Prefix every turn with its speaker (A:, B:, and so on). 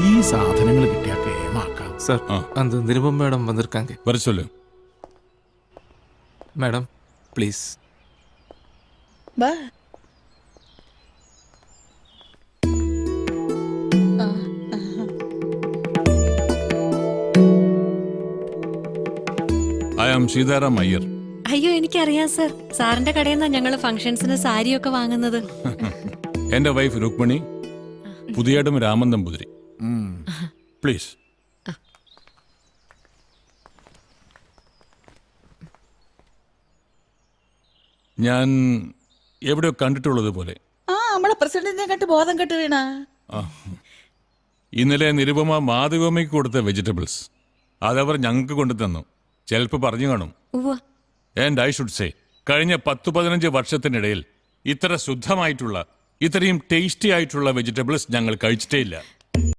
A: ഈ സാധനങ്ങൾ കിട്ടിയാ കേമാക്കാം.
B: சார் அந்த நிருபம் மேடம் வந்திருக்காங்க.
C: வர சொல்லு.
B: Madam please.
D: വാ.
C: I am Sitaram Iyer.
E: അയ്യോ എനിക്കറിയാം സർ. സാറിന്റെ കടയിൽ നിന്നാണ് ഞങ്ങൾ ഫംഗ്ഷൻസിന് സാരിയൊക്കെ വാങ്ങുന്നത്.
C: എന്റെ വൈഫ് രുക്മിണി, പുതിയടം രാമൻ നമ്പൂതിരി. പ്ലീസ്. ഞാൻ എവിടെയോ കണ്ടിട്ടുള്ളത് പോലെ.
D: നമ്മളെ പ്രസിഡന്റിനെ കണ്ട് ബോധം കെട്ട് വീണ.
C: ഇന്നലെ നിരുപമ മാധവമ്മയ്ക്ക് കൊടുത്ത വെജിറ്റബിൾസ് അതവർ ഞങ്ങൾക്ക് കൊണ്ടു തന്നു. ചിലപ്പോൾ പറഞ്ഞു കാണും. ആൻഡ് ഐ ഷുഡ് സേ, കഴിഞ്ഞ 10-15 വർഷത്തിനിടയിൽ ഇത്ര ശുദ്ധമായിട്ടുള്ള, ഇത്രയും ടേസ്റ്റി ആയിട്ടുള്ള വെജിറ്റബിൾസ് ഞങ്ങൾ കഴിച്ചിട്ടേ ഇല്ല.